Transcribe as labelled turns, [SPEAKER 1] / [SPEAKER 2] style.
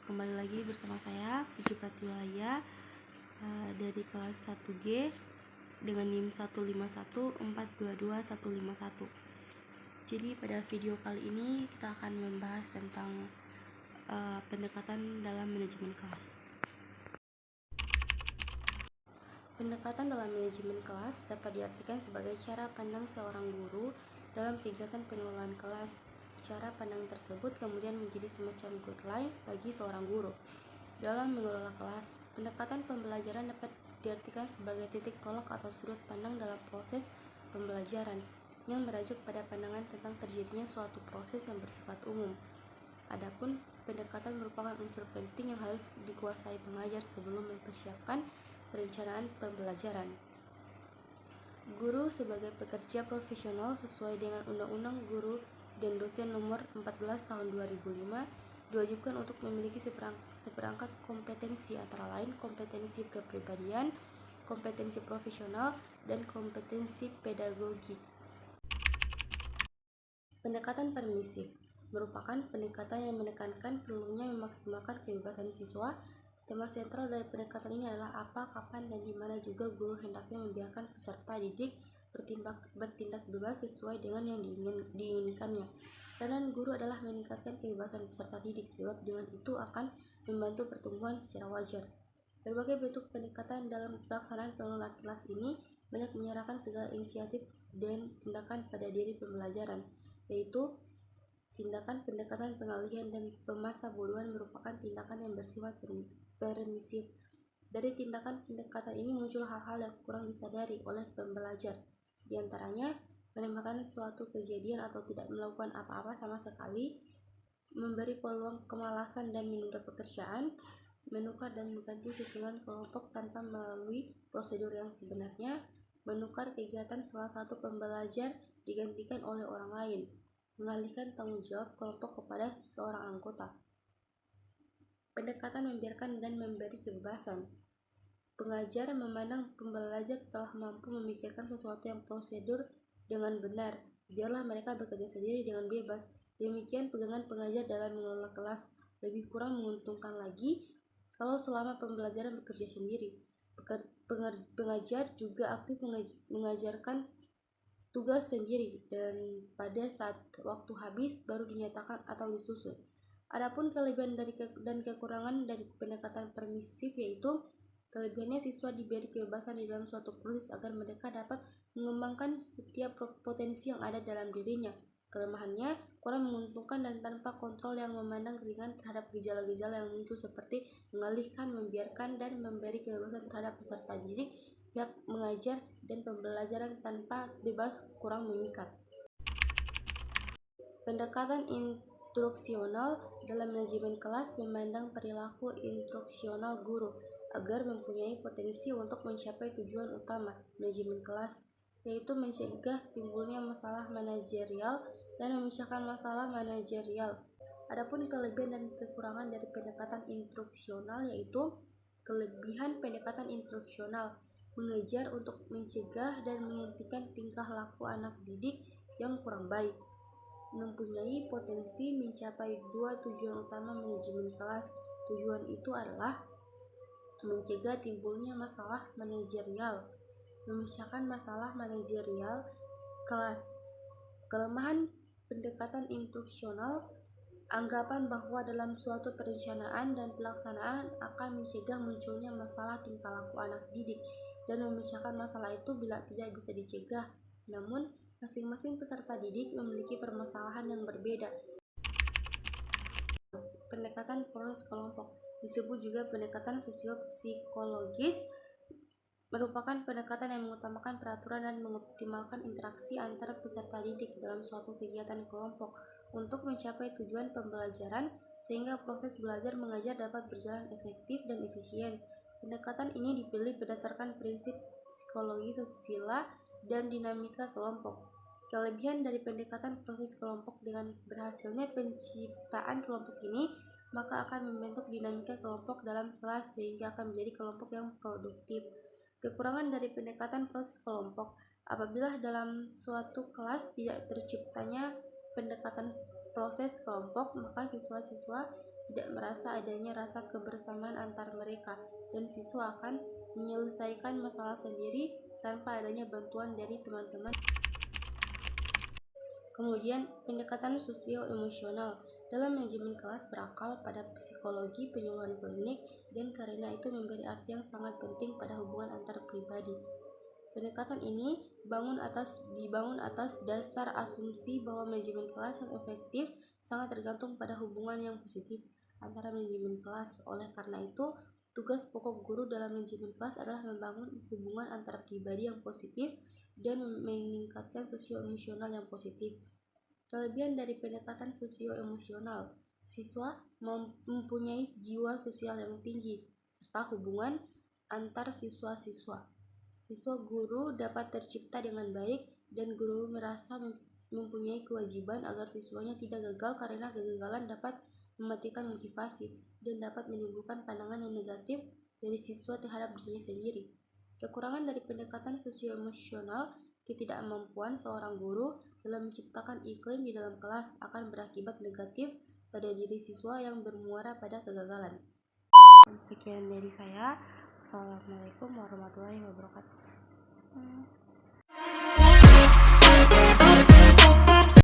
[SPEAKER 1] Kembali lagi bersama saya Suci Pratiwilaya dari kelas 1G dengan NIM 151422151. Jadi pada video kali ini kita akan membahas tentang pendekatan dalam manajemen kelas. Pendekatan dalam manajemen kelas dapat diartikan sebagai cara pandang seorang guru dalam kegiatan pengelolaan kelas. Cara pandang tersebut kemudian menjadi semacam guideline bagi seorang guru dalam mengelola kelas. Pendekatan pembelajaran dapat diartikan sebagai titik tolak atau sudut pandang dalam proses pembelajaran yang merujuk pada pandangan tentang terjadinya suatu proses yang bersifat umum. Adapun pendekatan merupakan unsur penting yang harus dikuasai pengajar sebelum mempersiapkan perencanaan pembelajaran. Guru sebagai pekerja profesional sesuai dengan Undang-Undang Guru dan Dosen Nomor 14 Tahun 2005 diwajibkan untuk memiliki seperangkat kompetensi, antara lain kompetensi kepribadian, kompetensi profesional, dan kompetensi pedagogik. Pendekatan permisif merupakan pendekatan yang menekankan perlunya memaksimalkan kebebasan siswa. Tema sentral dari pendekatan ini adalah apa, kapan, dan di mana juga guru hendaknya membiarkan peserta didik bertindak bebas sesuai dengan yang diinginkannya. Peranan guru adalah meningkatkan kebebasan peserta didik, sebab dengan itu akan membantu pertumbuhan secara wajar. Berbagai bentuk pendekatan dalam pelaksanaan pengelolaan kelas ini banyak menyerahkan segala inisiatif dan tindakan pada diri pembelajaran, yaitu tindakan pendekatan pengalihan dan pemasabodohan merupakan tindakan yang bersifat permisif. Dari tindakan pendekatan ini muncul hal-hal yang kurang disadari oleh pembelajar, di antaranya menambahkan suatu kejadian atau tidak melakukan apa-apa sama sekali, memberi peluang kemalasan dan menunda pekerjaan, menukar dan mengganti susunan kelompok tanpa melalui prosedur yang sebenarnya, menukar kegiatan salah satu pembelajar digantikan oleh orang lain, mengalihkan tanggung jawab kelompok kepada seorang anggota. Pendekatan membiarkan dan memberi kebebasan. Pengajar memandang pembelajar telah mampu memikirkan sesuatu yang prosedur dengan benar, biarlah mereka bekerja sendiri dengan bebas. Demikian pegangan pengajar dalam mengelola kelas. Lebih kurang menguntungkan lagi kalau selama pembelajaran bekerja sendiri. Pengajar juga aktif mengajarkan tugas sendiri dan pada saat waktu habis baru dinyatakan atau disusun. Adapun kelebihan dan kekurangan dari pendekatan permisif, yaitu kelebihannya siswa diberi kebebasan di dalam suatu proses agar mereka dapat mengembangkan setiap potensi yang ada dalam dirinya. Kelemahannya kurang menguntungkan dan tanpa kontrol yang memandang ringan terhadap gejala-gejala yang muncul seperti mengalihkan, membiarkan, dan memberi kebebasan terhadap peserta didik, pihak mengajar, dan pembelajaran tanpa bebas kurang memikat. Pendekatan instruksional dalam manajemen kelas memandang perilaku instruksional guru agar mempunyai potensi untuk mencapai tujuan utama manajemen kelas, yaitu mencegah timbulnya masalah manajerial dan memecahkan masalah manajerial. Adapun kelebihan dan kekurangan dari pendekatan instruksional, yaitu kelebihan pendekatan instruksional mengejar untuk mencegah dan menghentikan tingkah laku anak didik yang kurang baik, mempunyai potensi mencapai dua tujuan utama manajemen kelas. Tujuan itu adalah mencegah timbulnya masalah manajerial, memecahkan masalah manajerial kelas. Kelemahan pendekatan instruksional, anggapan bahwa dalam suatu perencanaan dan pelaksanaan akan mencegah munculnya masalah tingkah laku anak didik dan memecahkan masalah itu bila tidak bisa dicegah. Namun, masing-masing peserta didik memiliki permasalahan yang berbeda. Pendekatan proses kelompok disebut juga pendekatan sosiopsikologis, merupakan pendekatan yang mengutamakan peraturan dan mengoptimalkan interaksi antara peserta didik dalam suatu kegiatan kelompok untuk mencapai tujuan pembelajaran sehingga proses belajar mengajar dapat berjalan efektif dan efisien. Pendekatan ini dipilih berdasarkan prinsip psikologi sosial dan dinamika kelompok. Kelebihan dari pendekatan proses kelompok, dengan berhasilnya penciptaan kelompok ini, maka akan membentuk dinamika kelompok dalam kelas sehingga akan menjadi kelompok yang produktif. Kekurangan dari pendekatan proses kelompok, apabila dalam suatu kelas tidak terciptanya pendekatan proses kelompok, maka siswa-siswa tidak merasa adanya rasa kebersamaan antar mereka, dan siswa akan menyelesaikan masalah sendiri tanpa adanya bantuan dari teman-teman. Kemudian, pendekatan sosio-emosional dalam manajemen kelas berakal pada psikologi penyuluhan klinik dan karena itu memberi arti yang sangat penting pada hubungan antar pribadi. Pendekatan ini dibangun atas dasar asumsi bahwa manajemen kelas yang efektif sangat tergantung pada hubungan yang positif antara manajemen kelas. Oleh karena itu, tugas pokok guru dalam manajemen kelas adalah membangun hubungan antar pribadi yang positif dan meningkatkan sosio-emosional yang positif. Kelebihan dari pendekatan sosio-emosional, siswa mempunyai jiwa sosial yang tinggi, serta hubungan antar siswa-siswa. Siswa guru dapat tercipta dengan baik, dan guru merasa mempunyai kewajiban agar siswanya tidak gagal karena kegagalan dapat mematikan motivasi dan dapat menimbulkan pandangan yang negatif dari siswa terhadap dirinya sendiri. Kekurangan dari pendekatan sosio-emosional, ketidakmampuan seorang guru dalam menciptakan iklim di dalam kelas akan berakibat negatif pada diri siswa yang bermuara pada kegagalan. Sekian dari saya. Assalamualaikum warahmatullahi wabarakatuh.